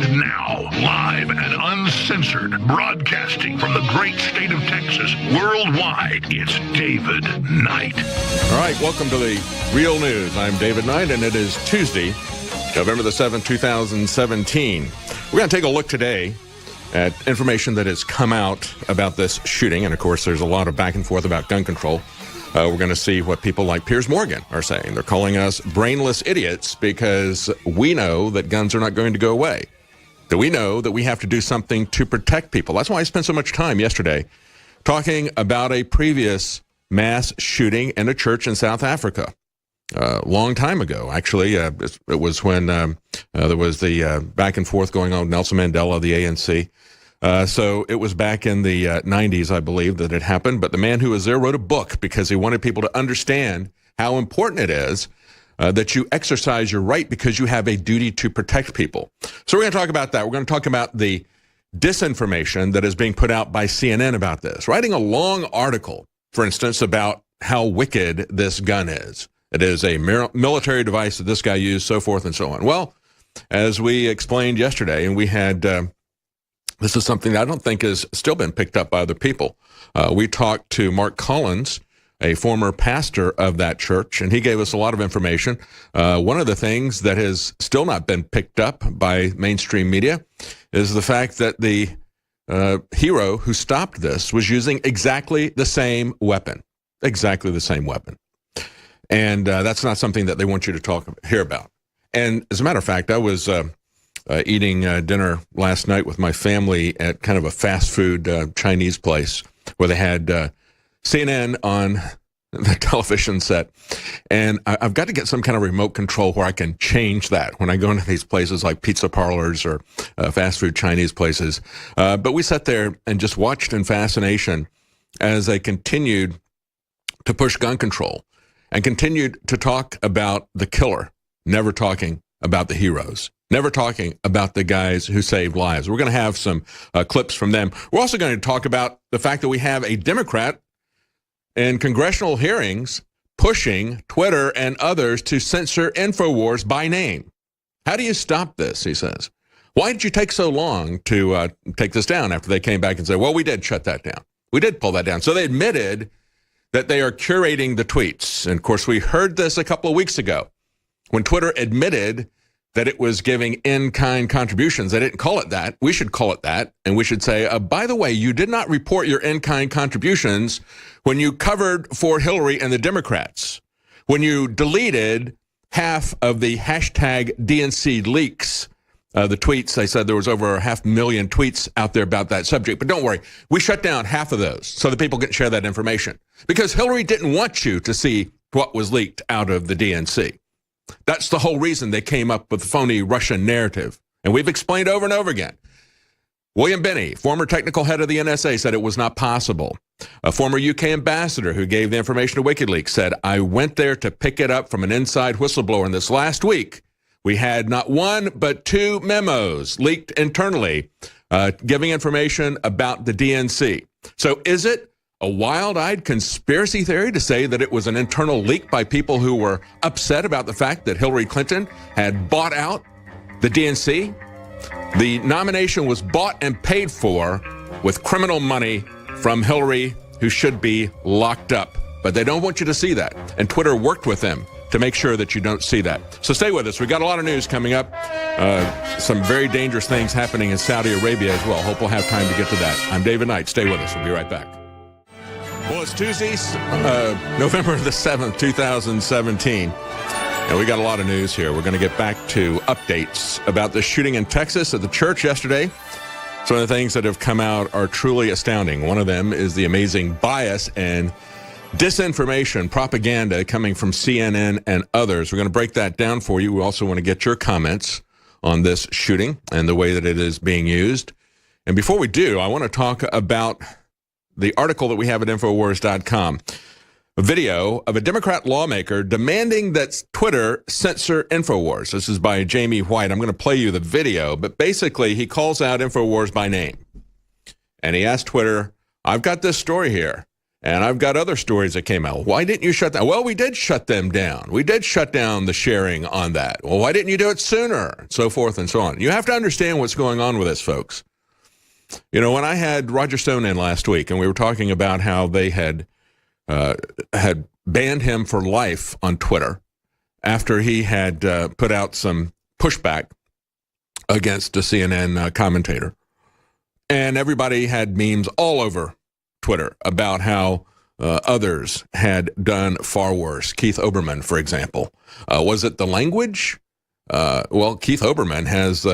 And now, live and uncensored, broadcasting from the great state of Texas, worldwide, it's David Knight. All right, welcome to the Real News. I'm David Knight, and it is Tuesday, November the 7th, 2017. We're going to take a look today at information that has come out about this shooting. And, of course, there's a lot of back and forth about gun control. We're going to see what people like Piers Morgan are saying. They're calling us brainless idiots because we know that guns are not going to go away. That we know that we have to do something to protect people. That's why I spent so much time yesterday talking about a previous mass shooting in a church in South Africa. A long time ago, actually. It was when there was the back and forth going on with Nelson Mandela, the ANC. So it was back in the 90s, I believe, that it happened. But the man who was there wrote a book because he wanted people to understand how important it is that you exercise your right because you have a duty to protect people. So we're going to talk about that. We're going to talk about the disinformation that is being put out by CNN about this. Writing a long article, for instance, about how wicked this gun is. It is a military device that this guy used, so forth and so on. Well, as we explained yesterday, and we had, this is something that I don't think has still been picked up by other people. We talked to Mark Collins, a former pastor of that church, and he gave us a lot of information. One of the things that has still not been picked up by mainstream media is the fact that the hero who stopped this was using exactly the same weapon. Exactly the same weapon. And that's not something that they want you to hear about. And as a matter of fact, I was eating dinner last night with my family at kind of a fast food Chinese place where they had CNN on the television set. And I've got to get some kind of remote control where I can change that when I go into these places like pizza parlors or fast food Chinese places. But we sat there and just watched in fascination as they continued to push gun control and continued to talk about the killer, never talking about the heroes, never talking about the guys who saved lives. We're going to have some clips from them. We're also going to talk about the fact that we have a Democrat in congressional hearings pushing Twitter and others to censor Infowars by name. How do you stop this, he says. Why did you take so long to take this down after they came back and said, well, we did shut that down. We did pull that down. So they admitted that they are curating the tweets. And, of course, we heard this a couple of weeks ago when Twitter admitted that it was giving in-kind contributions. They didn't call it that. We should call it that. And we should say, by the way, you did not report your in-kind contributions when you covered for Hillary and the Democrats, when you deleted half of the hashtag DNC leaks, the tweets. They said there was over 500,000 tweets out there about that subject. But don't worry, we shut down half of those so that people can share that information. Because Hillary didn't want you to see what was leaked out of the DNC. That's the whole reason they came up with the phony Russian narrative. And we've explained over and over again. William Binney, former technical head of the NSA, said it was not possible. A former UK ambassador who gave the information to WikiLeaks said, I went there to pick it up from an inside whistleblower. And this last week, we had not one but two memos leaked internally giving information about the DNC. So is it a wild-eyed conspiracy theory to say that it was an internal leak by people who were upset about the fact that Hillary Clinton had bought out the DNC? The nomination was bought and paid for with criminal money from Hillary, who should be locked up. But they don't want you to see that. And Twitter worked with them to make sure that you don't see that. So stay with us. We got a lot of news coming up. Some very dangerous things happening in Saudi Arabia as well. Hope we'll have time to get to that. I'm David Knight. Stay with us. We'll be right back. Well, it's Tuesday, November the 7th, 2017. And we got a lot of news here. We're going to get back to updates about the shooting in Texas at the church yesterday. Some of the things that have come out are truly astounding. One of them is the amazing bias and disinformation, propaganda coming from CNN and others. We're going to break that down for you. We also want to get your comments on this shooting and the way that it is being used. And before we do, I want to talk about the article that we have at Infowars.com. A video of a Democrat lawmaker demanding that Twitter censor Infowars. This is by Jamie White. I'm going to play you the video, but basically he calls out Infowars by name. And he asked Twitter, I've got this story here. And I've got other stories that came out. Why didn't you shut down? Well, we did shut them down. We did shut down the sharing on that. Well, why didn't you do it sooner? So forth and so on. You have to understand what's going on with this, folks. You know, when I had Roger Stone in last week, and we were talking about how they had banned him for life on Twitter after he had put out some pushback against a CNN commentator. And everybody had memes all over Twitter about how others had done far worse. Keith Olbermann, for example. Was it the language? Well, Keith Olbermann has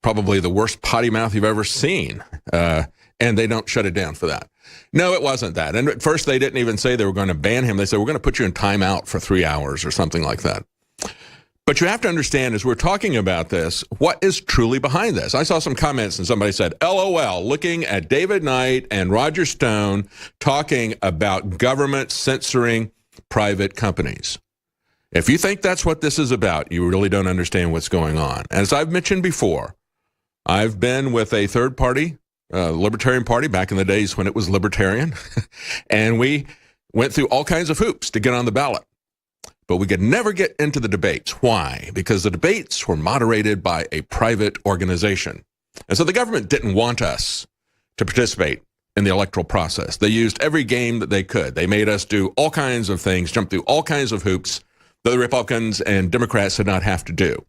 probably the worst potty mouth you've ever seen, and they don't shut it down for that. No, it wasn't that. And at first, they didn't even say they were going to ban him. They said, we're going to put you in timeout for 3 hours or something like that. But you have to understand, as we're talking about this, what is truly behind this. I saw some comments and somebody said, LOL, looking at David Knight and Roger Stone talking about government censoring private companies. If you think that's what this is about, you really don't understand what's going on. As I've mentioned before, I've been with a third party, Libertarian Party, back in the days when it was libertarian, and we went through all kinds of hoops to get on the ballot. But we could never get into the debates. Why? Because the debates were moderated by a private organization. And so the government didn't want us to participate in the electoral process. They used every game that they could. They made us do all kinds of things, jump through all kinds of hoops that the Republicans and Democrats did not have to do.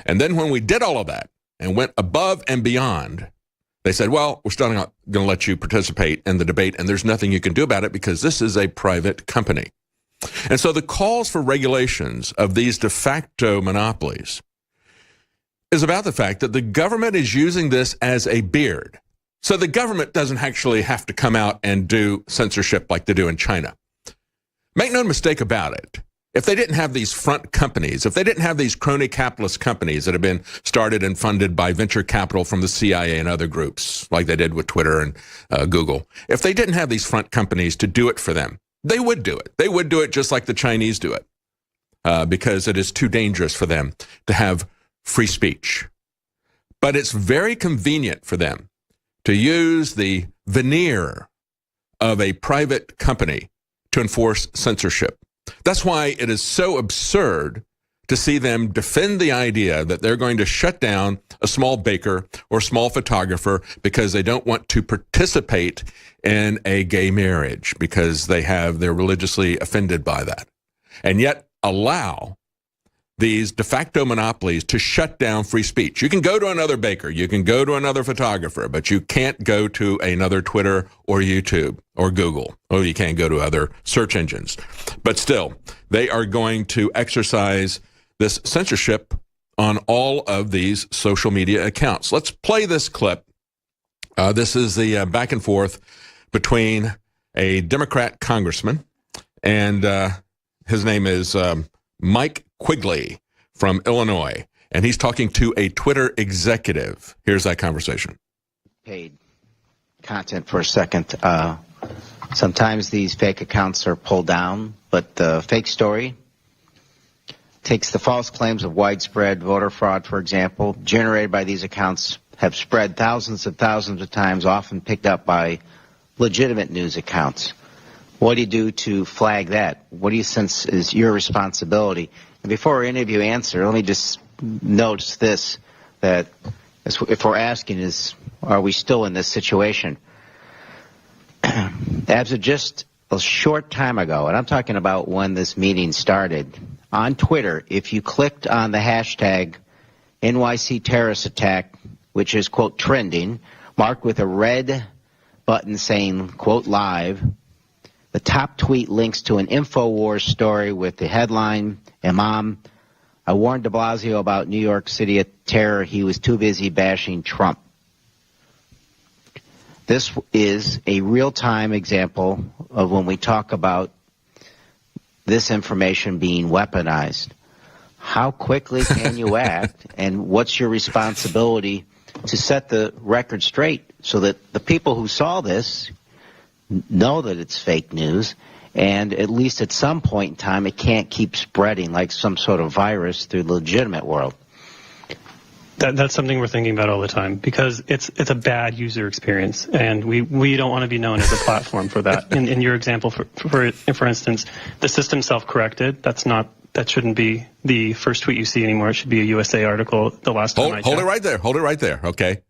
And then when we did all of that and went above and beyond, they said, well, we're still not going to let you participate in the debate, and there's nothing you can do about it because this is a private company. And so the calls for regulations of these de facto monopolies is about the fact that the government is using this as a beard. So the government doesn't actually have to come out and do censorship like they do in China. Make no mistake about it. If they didn't have these front companies, if they didn't have these crony capitalist companies that have been started and funded by venture capital from the CIA and other groups, like they did with Twitter and Google, if they didn't have these front companies to do it for them, they would do it. They would do it just like the Chinese do it because it is too dangerous for them to have free speech. But it's very convenient for them to use the veneer of a private company to enforce censorship. That's why it is so absurd to see them defend the idea that they're going to shut down a small baker or small photographer because they don't want to participate in a gay marriage because they're religiously offended by that. And yet allow these de facto monopolies to shut down free speech. You can go to another baker, you can go to another photographer, but you can't go to another Twitter or YouTube or Google, or you can't go to other search engines. But still, they are going to exercise this censorship on all of these social media accounts. Let's play this clip. This is the back and forth between a Democrat congressman, and his name is Mike Quigley from Illinois, and he's talking to a Twitter executive. Here's that conversation. Paid content for a second. Sometimes these fake accounts are pulled down, but the fake story takes the false claims of widespread voter fraud, for example, generated by these accounts have spread thousands of times, often picked up by legitimate news accounts. What do you do to flag that? What do you sense is your responsibility? And before any of you answer, let me just notice this, that if we're asking is, are we still in this situation? As of just a short time ago, and I'm talking about when this meeting started, on Twitter, if you clicked on the hashtag NYC terrorist attack, which is, quote, trending, marked with a red button saying, quote, live, the top tweet links to an Infowars story with the headline, Imam, I warned de Blasio about New York City terror. He was too busy bashing Trump. This is a real-time example of when we talk about this information being weaponized. How quickly can you act, and what's your responsibility to set the record straight so that the people who saw this know that it's fake news, and at least at some point in time it can't keep spreading like some sort of virus through the legitimate world? That's something we're thinking about all the time, because it's a bad user experience, and we don't want to be known as a platform for that. In your example, for instance, the system self-corrected. That shouldn't be the first tweet you see anymore. It should be a USA article. The last time I checked. Hold it right there. Hold it right there. Okay.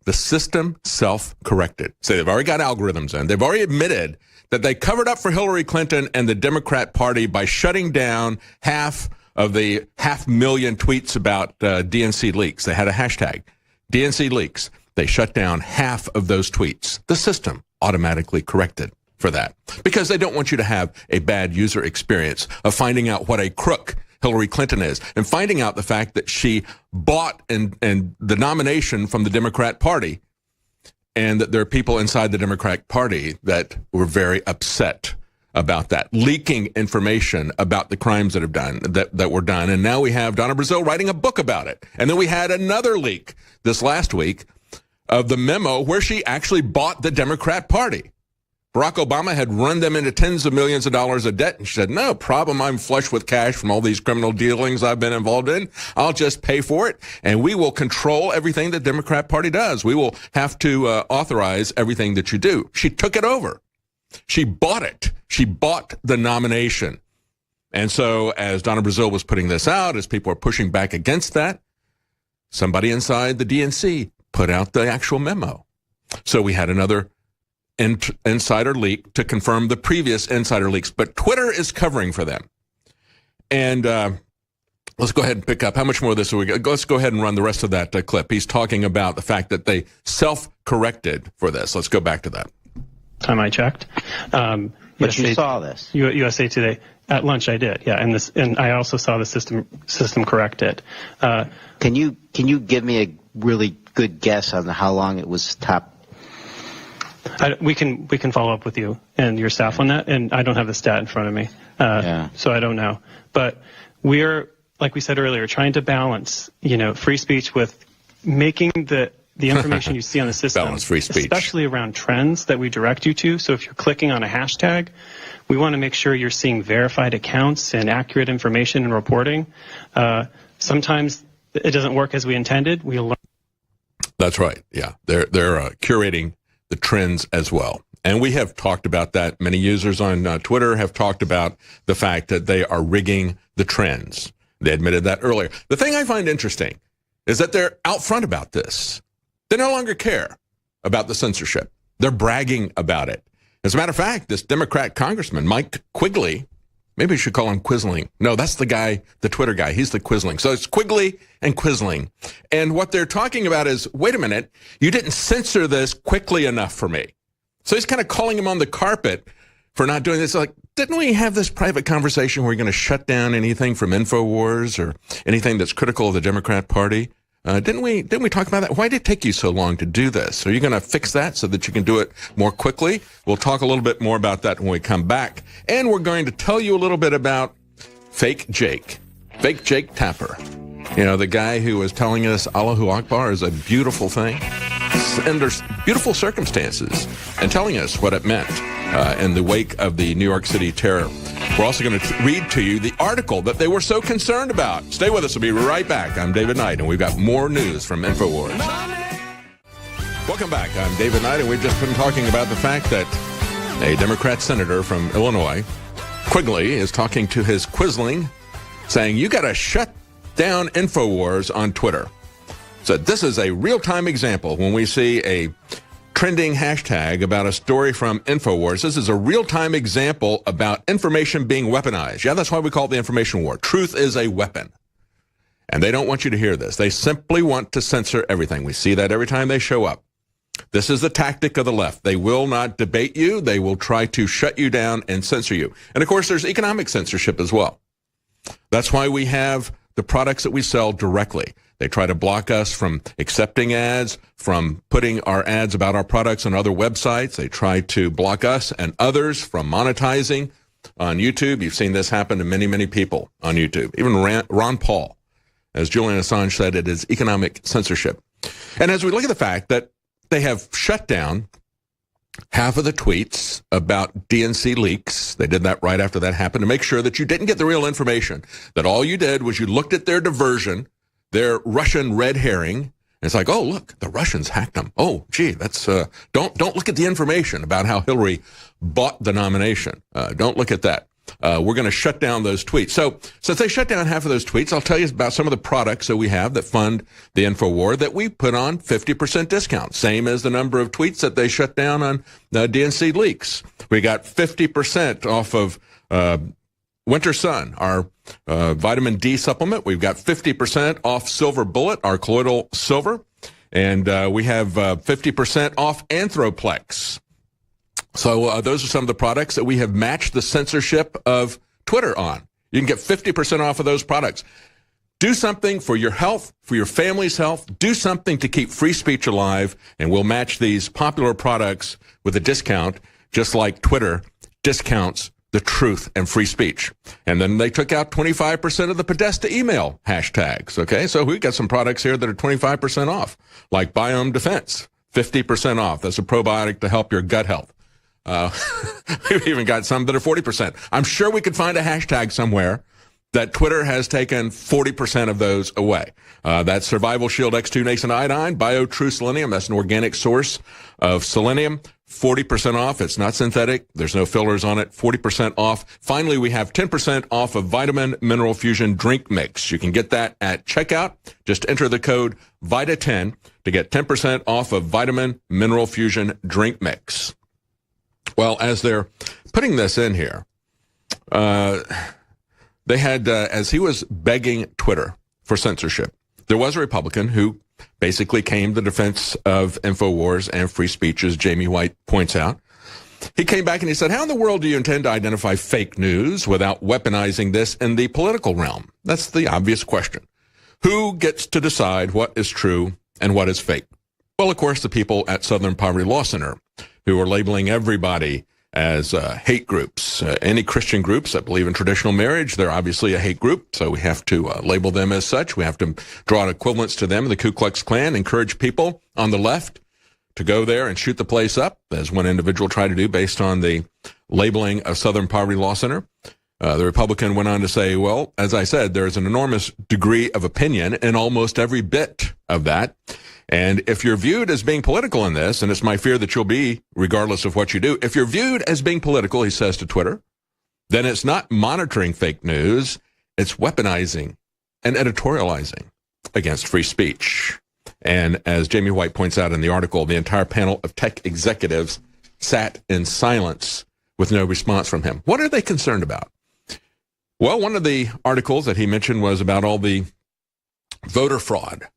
The system self-corrected. So they've already got algorithms in. They've already admitted that they covered up for Hillary Clinton and the Democrat Party by shutting down half of the 500,000 tweets about DNC leaks. They had a hashtag, DNC leaks. They shut down half of those tweets. The system automatically corrected for that, because they don't want you to have a bad user experience of finding out what a crook Hillary Clinton is, and finding out the fact that she bought and the nomination from the Democrat Party, and that there are people inside the Democratic Party that were very upset about that, leaking information about the crimes that were done. And now we have Donna Brazile writing a book about it. And then we had another leak this last week of the memo where she actually bought the Democrat Party. Barack Obama had run them into tens of millions of dollars of debt, and she said, no problem, I'm flush with cash from all these criminal dealings I've been involved in. I'll just pay for it, and we will control everything the Democrat Party does. We will have to authorize everything that you do. She took it over. She bought it. She bought the nomination. And so as Donna Brazile was putting this out, as people are pushing back against that, somebody inside the DNC put out the actual memo. So we had another insider leak to confirm the previous insider leaks, but Twitter is covering for them. And let's go ahead and pick up. How much more of this are we got? Let's go ahead and run the rest of that clip. He's talking about the fact that they self-corrected for this. Let's go back to that. Time I checked. But you saw this. USA Today at lunch. I did, yeah, and I also saw the system correct it. Can you give me a really good guess on how long it was top? We can follow up with you and your staff on that, and I don't have the stat in front of me, so I don't know. But we're, like we said earlier, trying to balance, free speech with making the information you see on the system, balance free speech, especially around trends that we direct you to. So if you're clicking on a hashtag, we want to make sure you're seeing verified accounts and accurate information and reporting. Sometimes it doesn't work as we intended. We learn. That's right. Yeah, they're curating the trends as well. And we have talked about that. Many users on Twitter have talked about the fact that they are rigging the trends. They admitted that earlier. The thing I find interesting is that they're out front about this. They no longer care about the censorship. They're bragging about it. As a matter of fact, this Democrat congressman, Mike Quigley, maybe we should call him Quisling. No, that's the guy, the Twitter guy. He's the Quisling. So it's Quigley and Quisling. And what they're talking about is, wait a minute, you didn't censor this quickly enough for me. So he's kind of calling him on the carpet for not doing this. Like, didn't we have this private conversation where we're going to shut down anything from Infowars or anything that's critical of the Democrat Party? Didn't we talk about that? Why did it take you so long to do this? Are you going to fix that so that you can do it more quickly? We'll talk a little bit more about that when we come back. And we're going to tell you a little bit about Fake Jake Tapper. The guy who was telling us Allahu Akbar is a beautiful thing under beautiful circumstances, and telling us what it meant in the wake of the New York City terror. We're also going to read to you the article that they were so concerned about. Stay with us. We'll be right back. I'm David Knight, and we've got more news from Infowars. Welcome back. I'm David Knight, and we've just been talking about the fact that a Democrat senator from Illinois, Quigley, is talking to his Quisling, saying, you got to shut down Infowars on Twitter. So this is a real-time example when we see a trending hashtag about a story from Infowars. This is a real-time example about information being weaponized. Yeah, that's why we call it the information war. Truth is a weapon. And they don't want you to hear this. They simply want to censor everything. We see that every time they show up. This is the tactic of the left. They will not debate you. They will try to shut you down and censor you. And, of course, there's economic censorship as well. That's why we have the products that we sell directly. They try to block us from accepting ads, from putting our ads about our products on other websites. They try to block us and others from monetizing on YouTube. You've seen this happen to many, many people on YouTube. Even Ron Paul. As Julian Assange said, it is economic censorship. And as we look at the fact that they have shut down half of the tweets about DNC leaks, they did that right after that happened to make sure that you didn't get the real information, that all you did was you looked at their diversion, their Russian red herring. It's like, oh, look, the Russians hacked them. Oh, gee, that's don't look at the information about how Hillary bought the nomination. Don't look at that. We're going to shut down those tweets. So since they shut down half of those tweets, I'll tell you about some of the products that we have that fund the InfoWar that we put on 50% discount, same as the number of tweets that they shut down on DNC leaks. We got 50% off of Winter Sun, our vitamin D supplement. We've got 50% off Silver Bullet, our colloidal silver. And we have 50% off Anthroplex. So those are some of the products that we have matched the censorship of Twitter on. You can get 50% off of those products. Do something for your health, for your family's health. Do something to keep free speech alive, and we'll match these popular products with a discount, just like Twitter discounts the truth and free speech. And then they took out 25% of the Podesta email hashtags, okay? So we got some products here that are 25% off, like Biome Defense, 50% off. That's a probiotic to help your gut health. We've even got some that are 40%. I'm sure we could find a hashtag somewhere that Twitter has taken 40% of those away. That's Survival Shield X2 Nascent Iodine, BioTrue Selenium. That's an organic source of selenium. 40% off. It's not synthetic. There's no fillers on it. 40% off. Finally, we have 10% off of Vitamin Mineral Fusion Drink Mix. You can get that at checkout. Just enter the code VITA10 to get 10% off of Vitamin Mineral Fusion Drink Mix. Well, as they're putting this in here, they had, as he was begging Twitter for censorship, there was a Republican who basically came to the defense of InfoWars and free speech, as Jamie White points out. He came back and he said, how in the world do you intend to identify fake news without weaponizing this in the political realm? That's the obvious question. Who gets to decide what is true and what is fake? Well, of course, the people at Southern Poverty Law Center, who are labeling everybody as hate groups. Any Christian groups that believe in traditional marriage, they're obviously a hate group, so we have to label them as such. We have to draw an equivalence to them. The Ku Klux Klan encourage people on the left to go there and shoot the place up, as one individual tried to do based on the labeling of Southern Poverty Law Center. The Republican went on to say, well, as I said, there's an enormous degree of opinion in almost every bit of that. And if you're viewed as being political in this, and it's my fear that you'll be, regardless of what you do, if you're viewed as being political, he says to Twitter, then it's not monitoring fake news, it's weaponizing and editorializing against free speech. And as Jamie White points out in the article, the entire panel of tech executives sat in silence with no response from him. What are they concerned about? Well, one of the articles that he mentioned was about all the voter fraud.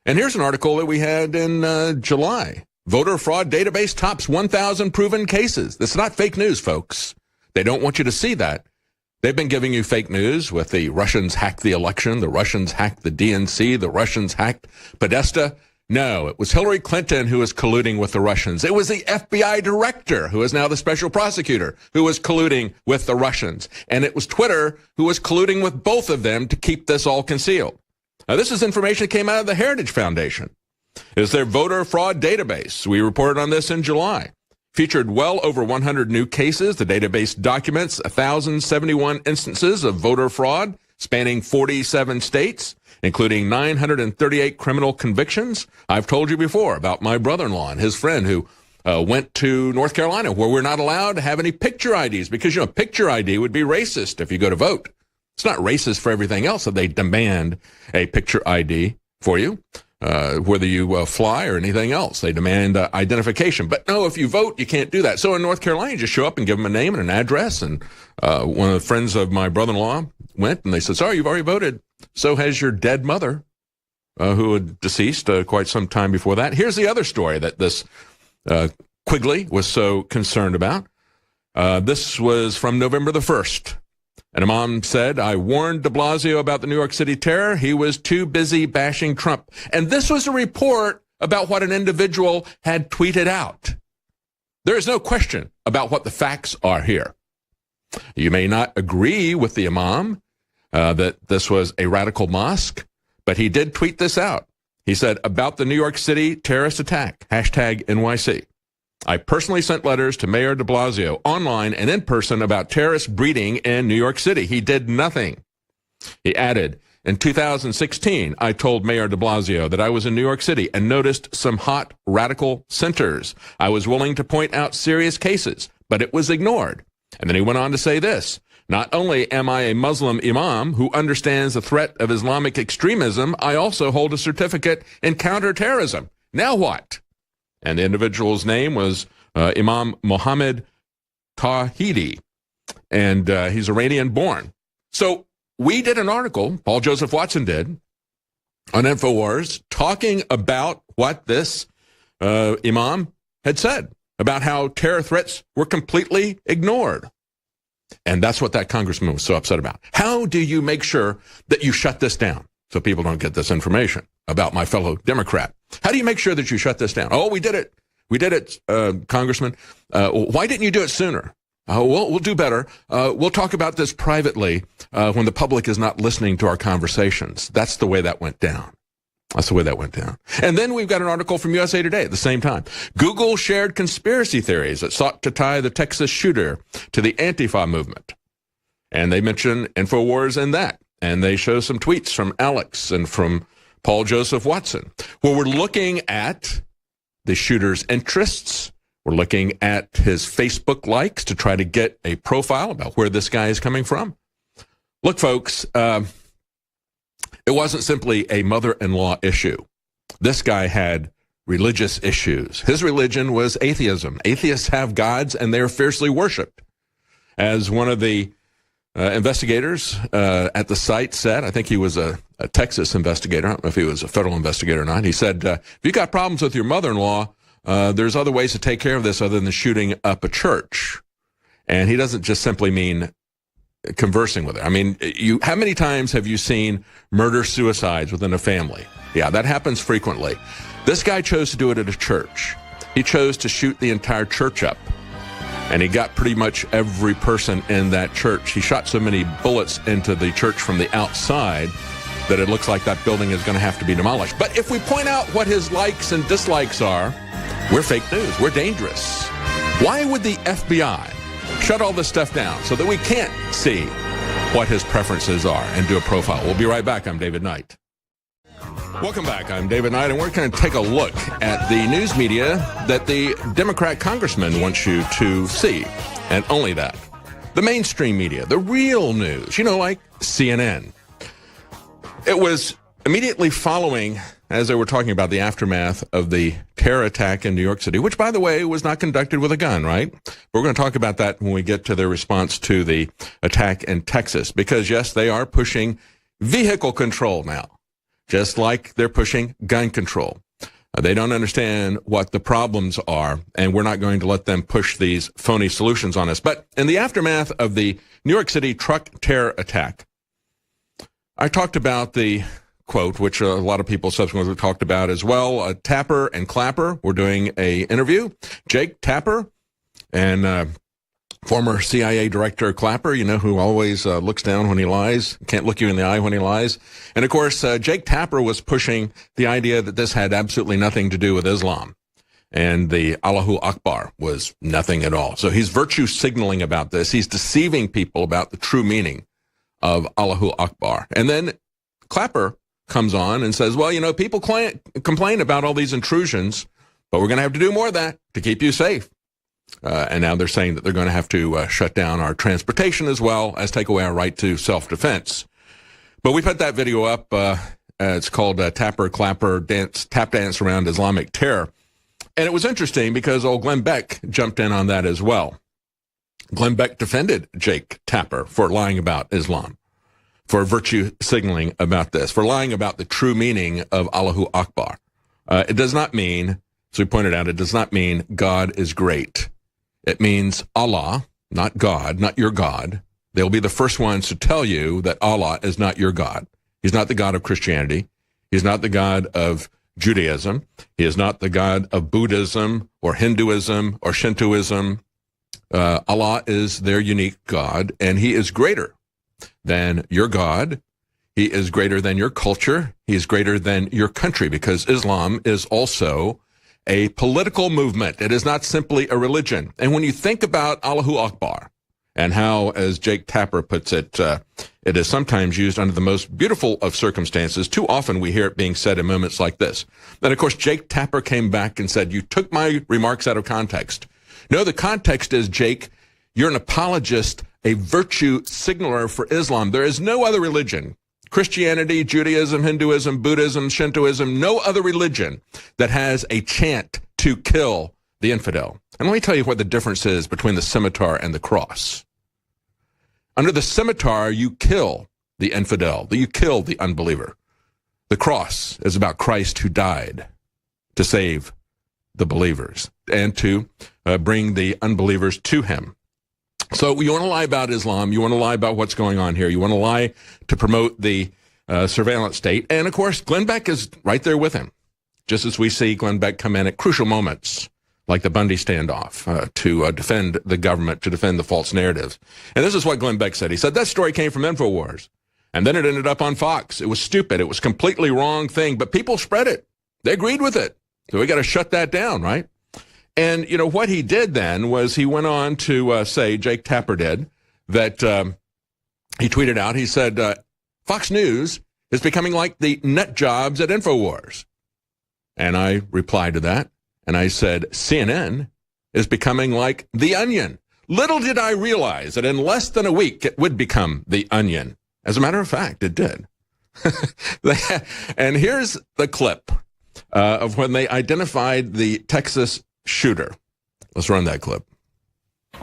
And here's an article that we had in July. Voter fraud database tops 1,000 proven cases. This is not fake news, folks. They don't want you to see that. They've been giving you fake news with the Russians hacked the election, the Russians hacked the DNC, the Russians hacked Podesta. No, it was Hillary Clinton who was colluding with the Russians. It was the FBI director, who is now the special prosecutor, who was colluding with the Russians. And it was Twitter who was colluding with both of them to keep this all concealed. Now, this is information that came out of the Heritage Foundation. It's their voter fraud database. We reported on this in July. Featured well over 100 new cases. The database documents 1,071 instances of voter fraud spanning 47 states, including 938 criminal convictions. I've told you before about my brother-in-law and his friend who went to North Carolina, where we're not allowed to have any picture IDs because, you know, picture ID would be racist if you go to vote. It's not racist for everything else that they demand a picture ID for you, whether you fly or anything else. They demand identification. But no, if you vote, you can't do that. So in North Carolina, you just show up and give them a name and an address. And one of the friends of my brother-in-law went and they said, sorry, you've already voted. So has your dead mother, who had deceased quite some time before that. Here's the other story that this Quigley was so concerned about. This was from November the 1st. An imam said, I warned de Blasio about the New York City terror. He was too busy bashing Trump. And this was a report about what an individual had tweeted out. There is no question about what the facts are here. You may not agree with the imam that this was a radical mosque, but he did tweet this out. He said, about the New York City terrorist attack, hashtag NYC. I personally sent letters to Mayor de Blasio online and in person about terrorist breeding in New York City. He did nothing. He added, In 2016, I told Mayor de Blasio that I was in New York City and noticed some hot radical centers. I was willing to point out serious cases, but it was ignored. And then he went on to say this: not only am I a Muslim imam who understands the threat of Islamic extremism, I also hold a certificate in counterterrorism. Now what? And the individual's name was Imam Mohammed Tawhidi, and he's Iranian born. So we did an article, Paul Joseph Watson did, on Infowars, talking about what this imam had said about how terror threats were completely ignored. And that's what that congressman was so upset about. How do you make sure that you shut this down so people don't get this information about my fellow Democrat? How do you make sure that you shut this down? Oh, we did it. We did it, Congressman. Why didn't you do it sooner? We'll do better. We'll talk about this privately when the public is not listening to our conversations. That's the way that went down. That's the way that went down. And then we've got an article from USA Today at the same time. Google shared conspiracy theories that sought to tie the Texas shooter to the Antifa movement. And they mention Infowars in that. And they show some tweets from Alex and from Paul Joseph Watson, where we're looking at the shooter's interests. We're looking at his Facebook likes to try to get a profile about where this guy is coming from. Look, folks, it wasn't simply a mother-in-law issue. This guy had religious issues. His religion was atheism. Atheists have gods, and they're fiercely worshipped. As one of the investigators at the site said, I think he was a Texas investigator. I don't know if he was a federal investigator or not. He said, if you got problems with your mother-in-law, there's other ways to take care of this other than shooting up a church. And he doesn't just simply mean conversing with her. I mean, how many times have you seen murder-suicides within a family? Yeah, that happens frequently. This guy chose to do it at a church. He chose to shoot the entire church up. And he got pretty much every person in that church. He shot so many bullets into the church from the outside that it looks like that building is going to have to be demolished. But if we point out what his likes and dislikes are, we're fake news. We're dangerous. Why would the FBI shut all this stuff down so that we can't see what his preferences are and do a profile? We'll be right back. I'm David Knight. Welcome back. I'm David Knight, and we're going to take a look at the news media that the Democrat congressman wants you to see, and only that. The mainstream media, the real news, like CNN. It was immediately following, as they were talking about the aftermath of the terror attack in New York City, which, by the way, was not conducted with a gun, right? But we're going to talk about that when we get to their response to the attack in Texas, because, yes, they are pushing vehicle control now, just like they're pushing gun control. They don't understand what the problems are, and we're not going to let them push these phony solutions on us. But in the aftermath of the New York City truck terror attack, I talked about the quote, which a lot of people subsequently talked about as well. Tapper and Clapper were doing a interview. Jake Tapper and former CIA Director Clapper, who always looks down when he lies, can't look you in the eye when he lies. And, of course, Jake Tapper was pushing the idea that this had absolutely nothing to do with Islam. And the Allahu Akbar was nothing at all. So he's virtue signaling about this. He's deceiving people about the true meaning of Allahu Akbar. And then Clapper comes on and says, well, people complain about all these intrusions, but we're going to have to do more of that to keep you safe. And now they're saying that they're going to have to shut down our transportation as well as take away our right to self-defense. But we put that video up. It's called Tapper Clapper Tap Dance Around Islamic Terror. And it was interesting because old Glenn Beck jumped in on that as well. Glenn Beck defended Jake Tapper for lying about Islam, for virtue signaling about this, for lying about the true meaning of Allahu Akbar. It does not mean, as we pointed out, it does not mean God is great. It means Allah, not God, not your God. They'll be the first ones to tell you that Allah is not your God. He's not the God of Christianity. He's not the God of Judaism. He is not the God of Buddhism or Hinduism or Shintoism. Allah is their unique God, and he is greater than your God. He is greater than your culture. He is greater than your country, because Islam is also a political movement. It is not simply a religion. And when you think about Allahu Akbar and how, as Jake Tapper puts it, it is sometimes used under the most beautiful of circumstances. Too often we hear it being said in moments like this. Then, of course, Jake Tapper came back and said, you took my remarks out of context. No, the context is, Jake, you're an apologist, a virtue signaler for Islam. There is no other religion, Christianity, Judaism, Hinduism, Buddhism, Shintoism, no other religion that has a chant to kill the infidel. And let me tell you what the difference is between the scimitar and the cross. Under the scimitar, you kill the infidel, you kill the unbeliever. The cross is about Christ who died to save the believers and to bring the unbelievers to him. So you want to lie about Islam, you want to lie about what's going on here, you want to lie to promote the surveillance state, and of course, Glenn Beck is right there with him, just as we see Glenn Beck come in at crucial moments, like the Bundy standoff, to defend the government, to defend the false narratives. And this is what Glenn Beck said. He said, that story came from Infowars, and then it ended up on Fox. It was stupid. It was a completely wrong thing, but people spread it. They agreed with it. So we got to shut that down, right? And, you know, what he did then was he went on to say, Jake Tapper did, that he tweeted out, he said, Fox News is becoming like the nut jobs at Infowars. And I replied to that. And I said, CNN is becoming like The Onion. Little did I realize that in less than a week, it would become The Onion. As a matter of fact, it did. And here's the clip of when they identified the Texas shooter. Let's run that clip.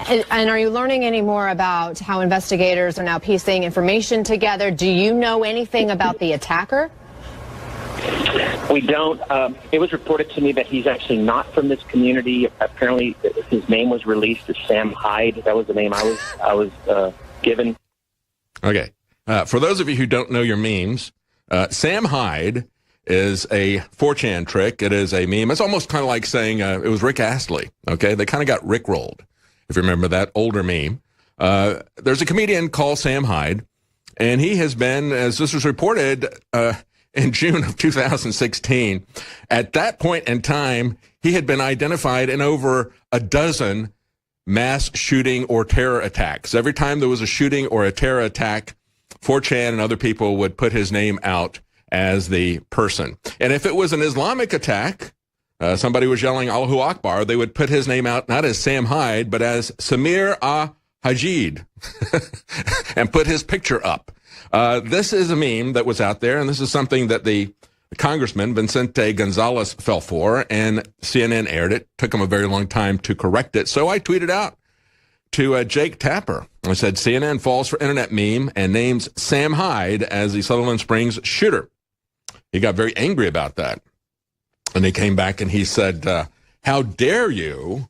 And are you learning any more about how investigators are now piecing information together? Do you know anything about the attacker? We don't. It was reported to me that he's actually not from this community. Apparently, his name was released as Sam Hyde. That was the name I was given. Okay. For those of you who don't know your memes, Sam Hyde is a 4chan trick. It is a meme. It's almost kind of like saying it was Rick Astley. Okay, they kind of got rickrolled, if you remember that older meme. There's a comedian called Sam Hyde, and he has been, as this was reported, in June of 2016. At that point in time, he had been identified in over a dozen mass shooting or terror attacks. Every time there was a shooting or a terror attack, 4chan and other people would put his name out as the person. And if it was an Islamic attack, somebody was yelling Allahu Akbar, they would put his name out not as Sam Hyde, but as Samir Hajid and put his picture up. This is a meme that was out there, and this is something that the Congressman Vicente Gonzalez fell for, and CNN aired it. Took him a very long time to correct it. So I tweeted out to Jake Tapper. I said, CNN falls for internet meme and names Sam Hyde as the Sutherland Springs shooter. He got very angry about that. And he came back and he said, how dare you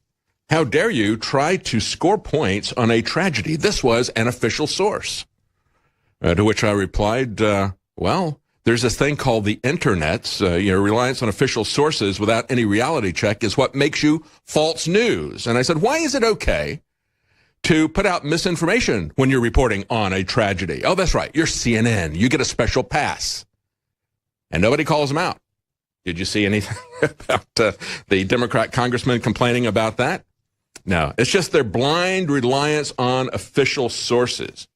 try to score points on a tragedy? This was an official source. To which I replied, well, there's this thing called the internet. Reliance on official sources without any reality check is what makes you false news. And I said, why is it okay to put out misinformation when you're reporting on a tragedy? Oh, that's right. You're CNN. You get a special pass. And nobody calls them out. Did you see anything about the Democrat congressman complaining about that? No, it's just their blind reliance on official sources.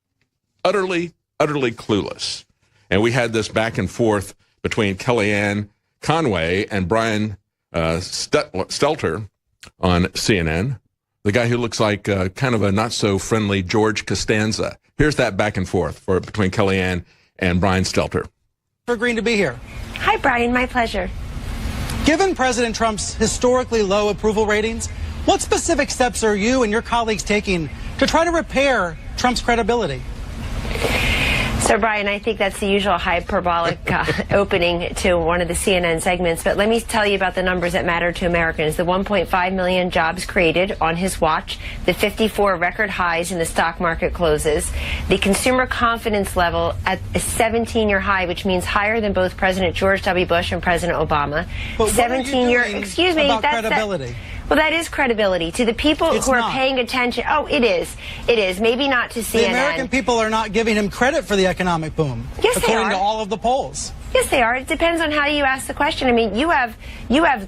Utterly clueless. And we had this back and forth between Kellyanne Conway and Brian Stelter on CNN, the guy who looks like kind of a not-so-friendly George Costanza. Here's that back and forth between Kellyanne and Brian Stelter. For Green to be here. Hi, Brian. My pleasure. Given President Trump's historically low approval ratings, what specific steps are you and your colleagues taking to try to repair Trump's credibility? So, Brian, I think that's the usual hyperbolic opening to one of the CNN segments. But let me tell you about the numbers that matter to Americans. The 1.5 million jobs created on his watch, the 54 record highs in the stock market closes, the consumer confidence level at a 17-year high, which means higher than both President George W. Bush and President Obama. But 17-year, excuse me, about credibility. Well, that is credibility to the people who are paying attention. Oh, it is. It is. Maybe not to CNN. The American people are not giving him credit for the economic boom. Yes, they are. According to all of the polls. Yes, they are. It depends on how you ask the question. I mean, you have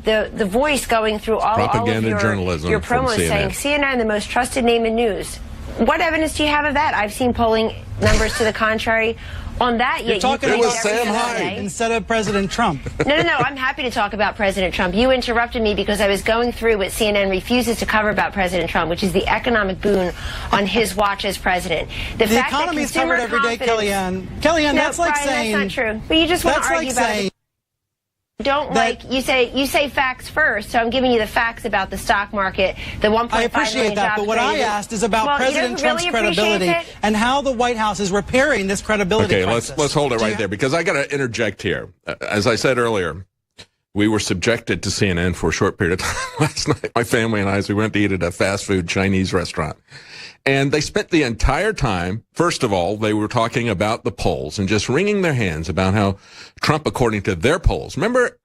the voice going through all of your journalism your promos saying CNN, the most trusted name in news. What evidence do you have of that? I've seen polling numbers to the contrary. On that, you're talking about Sam Hyde instead of President Trump. No. I'm happy to talk about President Trump. You interrupted me because I was going through what CNN refuses to cover about President Trump, which is the economic boon on his watch as president. The fact economy is covered every day, Kellyanne. No, that's like Brian, saying that's not true. But you just want to argue about it. You say facts first, so I'm giving you the facts about the stock market, the 1.5 million jobs. I appreciate that, but what I asked is about President Trump's credibility and how the White House is repairing this credibility crisis. let's hold it right there, because I got to interject here. As I said earlier, we were subjected to CNN for a short period of time last night. My family and I, as we went to eat at a fast food Chinese restaurant. And they spent the entire time, first of all, they were talking about the polls and just wringing their hands about how Trump, according to their polls, remember,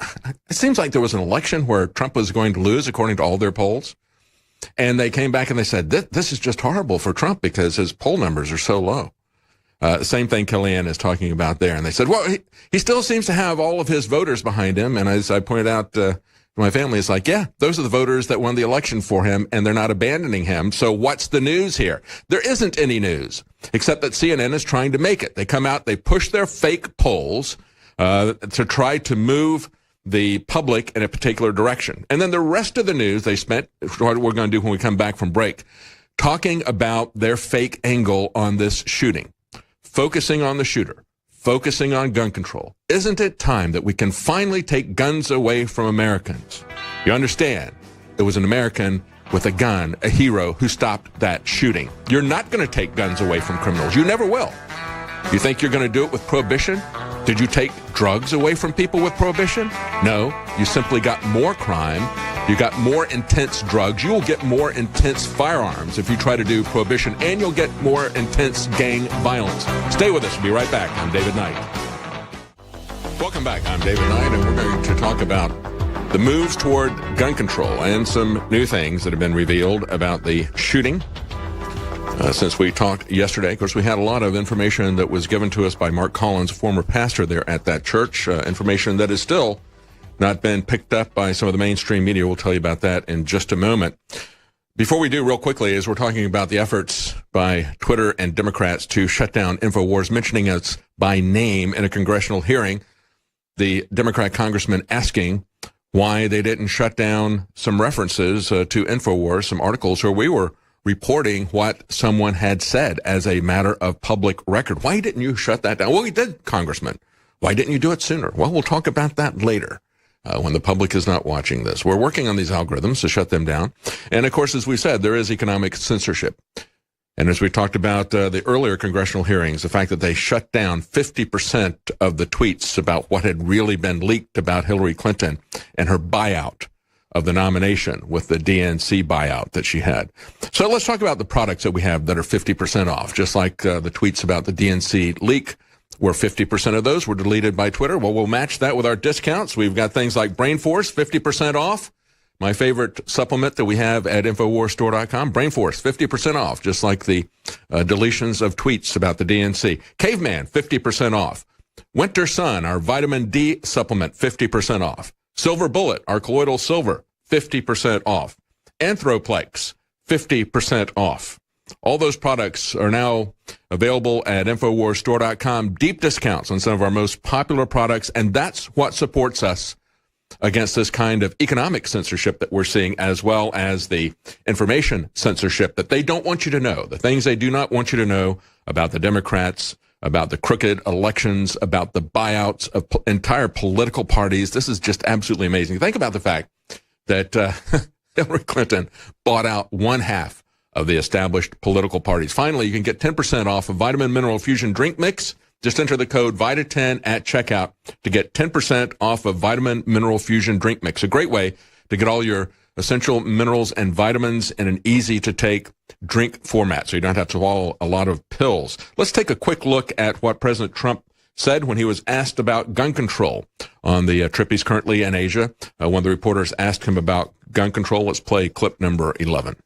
it seems like there was an election where Trump was going to lose according to all their polls. And they came back and they said, this is just horrible for Trump because his poll numbers are so low. Same thing Kellyanne is talking about there. And they said, well, he still seems to have all of his voters behind him. And as I pointed out, my family is like, yeah, those are the voters that won the election for him, and they're not abandoning him. So what's the news here? There isn't any news, except that CNN is trying to make it. They come out, they push their fake polls to try to move the public in a particular direction. And then the rest of the news they spent, what we're going to do when we come back from break, talking about their fake angle on this shooting, focusing on the shooter, focusing on gun control. Isn't it time that we can finally take guns away from Americans? You understand, it was an American with a gun, a hero, who stopped that shooting. You're not going to take guns away from criminals. You never will. You think you're going to do it with prohibition? Did you take drugs away from people with prohibition? No, you simply got more crime. You got more intense drugs. You will get more intense firearms if you try to do prohibition, and you'll get more intense gang violence. Stay with us. We'll be right back. I'm David Knight. Welcome back. I'm David Knight, and we're going to talk about the moves toward gun control and some new things that have been revealed about the shooting. Since we talked yesterday, of course, we had a lot of information that was given to us by Mark Collins, former pastor there at that church, information that is still not been picked up by some of the mainstream media. We'll tell you about that in just a moment. Before we do, real quickly, as we're talking about the efforts by Twitter and Democrats to shut down Infowars, mentioning us by name in a congressional hearing, the Democrat congressman asking why they didn't shut down some references to Infowars, some articles where we were reporting what someone had said as a matter of public record. Why didn't you shut that down? Well, we did, Congressman. Why didn't you do it sooner? Well, we'll talk about that later. When the public is not watching this. We're working on these algorithms to shut them down. And of course, as we said, there is economic censorship. And as we talked about the earlier congressional hearings, the fact that they shut down 50% of the tweets about what had really been leaked about Hillary Clinton and her buyout of the nomination with the DNC buyout that she had. So let's talk about the products that we have that are 50% off, just like the tweets about the DNC leak, where 50% of those were deleted by Twitter. Well, we'll match that with our discounts. We've got things like Brain Force, 50% off. My favorite supplement that we have at InfoWarsStore.com, Brain Force, 50% off, just like the deletions of tweets about the DNC. Caveman, 50% off. Winter Sun, our vitamin D supplement, 50% off. Silver Bullet, our colloidal silver, 50% off. Anthroplex, 50% off. All those products are now available at InfoWarsStore.com. Deep discounts on some of our most popular products, and that's what supports us against this kind of economic censorship that we're seeing, as well as the information censorship that they don't want you to know, the things they do not want you to know about the Democrats, about the crooked elections, about the buyouts of entire political parties. This is just absolutely amazing. Think about the fact that Hillary Clinton bought out one half of the established political parties. Finally, you can get 10% off a Vitamin Mineral Fusion drink mix. Just enter the code VITA10 at checkout to get 10% off of Vitamin Mineral Fusion drink mix. A great way to get all your essential minerals and vitamins in an easy-to-take drink format, so you don't have to swallow a lot of pills. Let's take a quick look at what President Trump said when he was asked about gun control on the trip he's currently in Asia. One of the reporters asked him about gun control. Let's play clip number 11.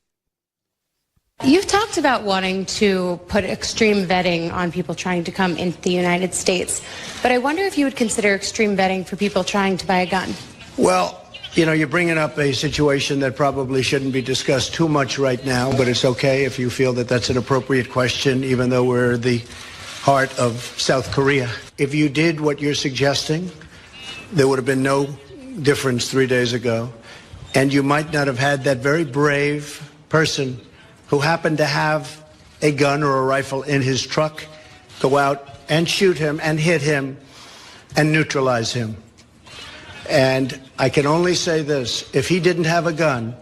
You've talked about wanting to put extreme vetting on people trying to come into the United States, but I wonder if you would consider extreme vetting for people trying to buy a gun. Well, You know, you're bringing up a situation that probably shouldn't be discussed too much right now, but it's okay if you feel that that's an appropriate question, even though we're the heart of South Korea. If you did what you're suggesting, there would have been no difference 3 days ago, and you might not have had that very brave person who happened to have a gun or a rifle in his truck go out and shoot him and hit him and neutralize him. And I can only say this, if he didn't have a gun,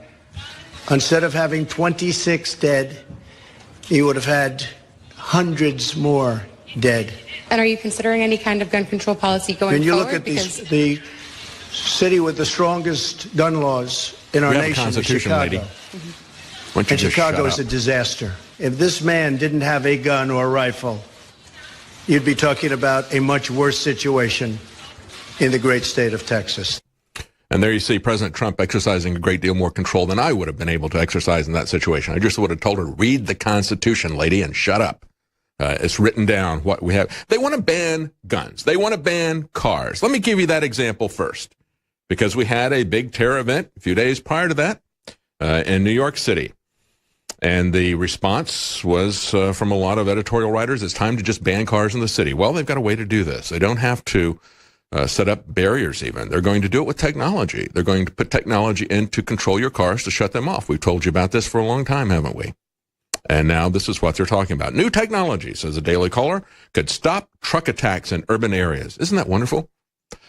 instead of having 26 dead, he would have had hundreds more dead. And are you considering any kind of gun control policy going forward? When you look at the city with the strongest gun laws in our nation is Chicago. And Chicago is a disaster. If this man didn't have a gun or a rifle, you'd be talking about a much worse situation in the great state of Texas. And there you see President Trump exercising a great deal more control than I would have been able to exercise in that situation. I just would have told her, read the Constitution, lady, and shut up. It's written down what we have. They want to ban guns. They want to ban cars. Let me give you that example first, because we had a big terror event a few days prior to that in New York City. And the response was from a lot of editorial writers, it's time to just ban cars in the city. Well, they've got a way to do this. They don't have to set up barriers even. They're going to do it with technology. They're going to put technology in to control your cars to shut them off. We've told you about this for a long time, haven't we? And now this is what they're talking about. New technology, says a Daily Caller, could stop truck attacks in urban areas. Isn't that wonderful?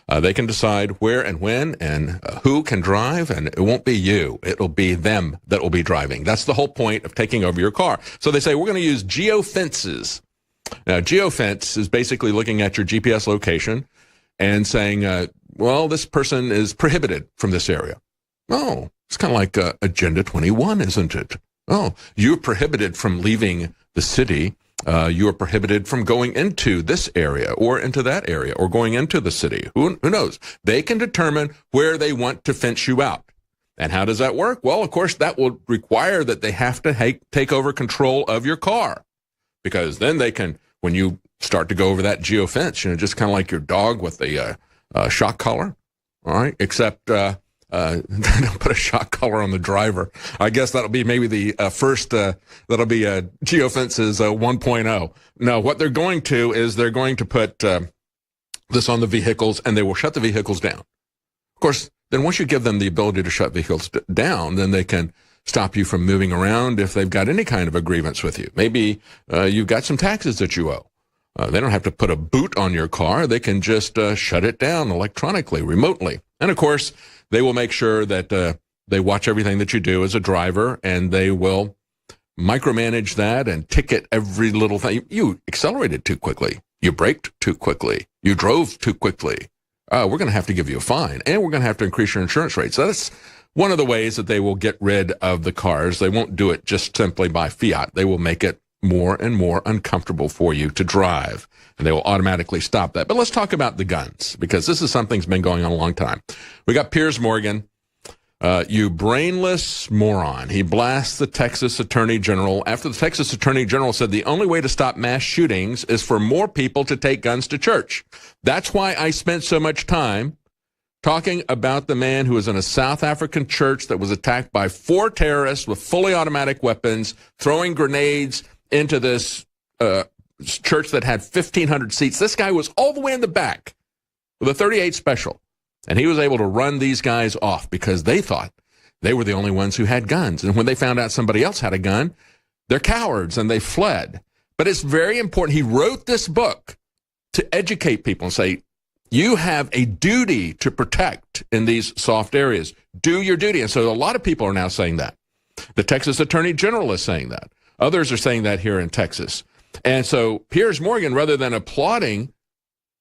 They can decide where and when and who can drive, and it won't be you. It'll be them that will be driving. That's the whole point of taking over your car. So they say, we're going to use geofences. Now, geofence is basically looking at your GPS location and saying, well, this person is prohibited from this area. Oh, it's kind of like Agenda 21, isn't it? Oh, you're prohibited from leaving the city. You are prohibited from going into this area or into that area or going into the city. Who knows? They can determine where they want to fence you out. And how does that work? Well, of course, that will require that they have to take over control of your car, because then they can, when you start to go over that geofence, you know, just kind of like your dog with a shock collar. All right, except they don't put a shock collar on the driver. I guess that'll be maybe the first, that'll be geofences 1.0. No, what they're going to is they're going to put this on the vehicles, and they will shut the vehicles down. Of course, then once you give them the ability to shut vehicles down, then they can stop you from moving around if they've got any kind of a grievance with you. Maybe you've got some taxes that you owe. They don't have to put a boot on your car. They can just shut it down electronically, remotely. And, of course, they will make sure that they watch everything that you do as a driver, and they will micromanage that and ticket every little thing. You accelerated too quickly. You braked too quickly. You drove too quickly. We're going to have to give you a fine, and we're going to have to increase your insurance rates. So that's one of the ways that they will get rid of the cars. They won't do it just simply by fiat. They will make it more and more uncomfortable for you to drive, and they will automatically stop that. But let's talk about the guns, because this is something that's been going on a long time. We got Piers Morgan, you brainless moron. He blasts the Texas Attorney General after the Texas Attorney General said the only way to stop mass shootings is for more people to take guns to church. That's why I spent so much time talking about the man who was in a South African church that was attacked by 4 terrorists with fully automatic weapons, throwing grenades into this church that had 1,500 seats. This guy was all the way in the back with a .38 special, and he was able to run these guys off because they thought they were the only ones who had guns. And when they found out somebody else had a gun, they're cowards and they fled. But it's very important. He wrote this book to educate people and say, you have a duty to protect in these soft areas. Do your duty. And so a lot of people are now saying that. The Texas Attorney General is saying that. Others are saying that here in Texas. And so Piers Morgan, rather than applauding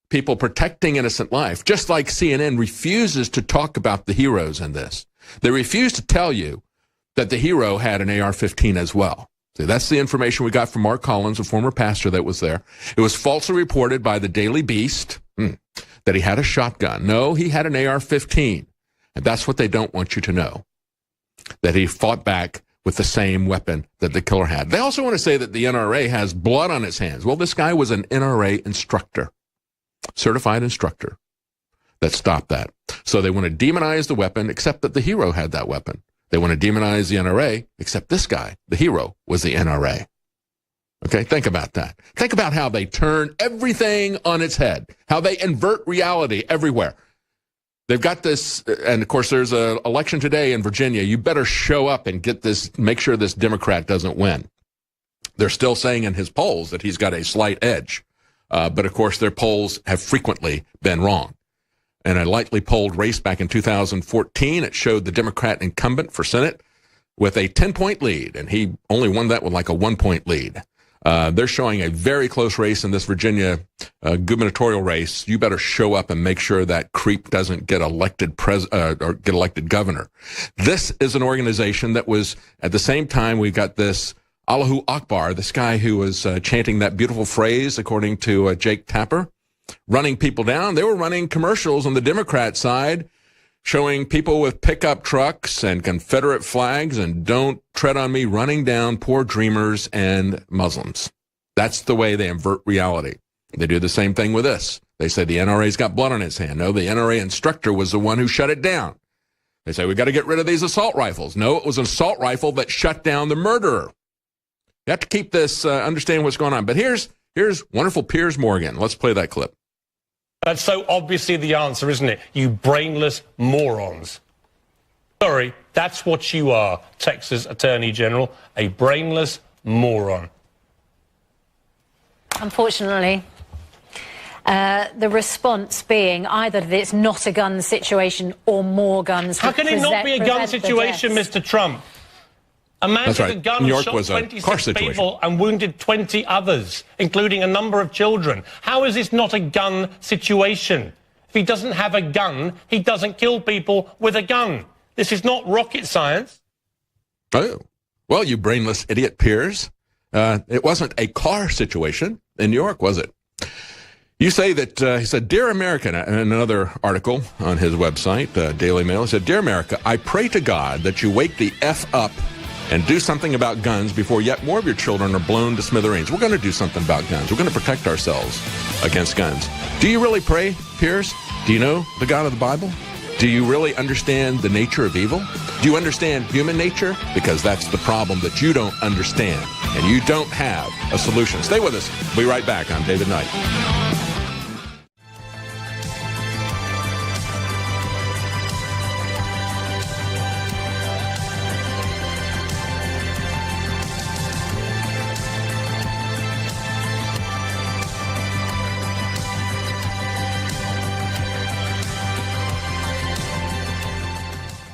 people protecting innocent life, just like CNN refuses to talk about the heroes in this, they refuse to tell you that the hero had an AR-15 as well. See, that's the information we got from Mark Collins, a former pastor that was there. It was falsely reported by the Daily Beast that he had a shotgun. No, he had an AR-15. And that's what they don't want you to know, that he fought back with the same weapon that the killer had. They also want to say that the NRA has blood on its hands. Well, this guy was an NRA instructor, certified instructor, that stopped that. So they want to demonize the weapon, except that the hero had that weapon. They want to demonize the NRA, except this guy, the hero, was the NRA. Okay, think about that. Think about how they turn everything on its head, how they invert reality everywhere. They've got this, and of course there's an election today in Virginia. You better show up and get this, make sure this Democrat doesn't win. They're still saying in his polls that he's got a slight edge. But of course their polls have frequently been wrong. In a lightly polled race back in 2014, it showed the Democrat incumbent for Senate with a 10-point lead, and he only won that with like a 1-point lead. They're showing a very close race in this Virginia gubernatorial race. You better show up and make sure that creep doesn't get elected or get elected governor. This is an organization that was, at the same time, we got this Allahu Akbar, this guy who was chanting that beautiful phrase, according to Jake Tapper, running people down. They were running commercials on the Democrat side, showing people with pickup trucks and Confederate flags and "Don't tread on me," running down poor dreamers and Muslims. That's the way they invert reality. They do the same thing with this. They say the NRA's got blood on its hand. No, the NRA instructor was the one who shut it down. They say, we got to get rid of these assault rifles. No, it was an assault rifle that shut down the murderer. You have to keep this, understand what's going on. But here's wonderful Piers Morgan. Let's play that clip. That's so obviously the answer, isn't it? You brainless morons. Sorry, that's what you are, Texas Attorney General, a brainless moron. Unfortunately, the response being either that it's not a gun situation or more guns. How can it not be a gun situation, Mr. Trump? A man with a gun shot 26 people and wounded 20 others, including a number of children. How is this not a gun situation? If he doesn't have a gun, he doesn't kill people with a gun. This is not rocket science. Oh, well, you brainless idiot, Piers. It wasn't a car situation in New York, was it? You say that, he said, Dear America, in another article on his website, Daily Mail, he said, Dear America, I pray to God that you wake the F up and do something about guns before yet more of your children are blown to smithereens. We're going to do something about guns. We're going to protect ourselves against guns. Do you really pray, Piers? Do you know the God of the Bible? Do you really understand the nature of evil? Do you understand human nature? Because that's the problem that you don't understand, and you don't have a solution. Stay with us. We'll be right back. I'm David Knight.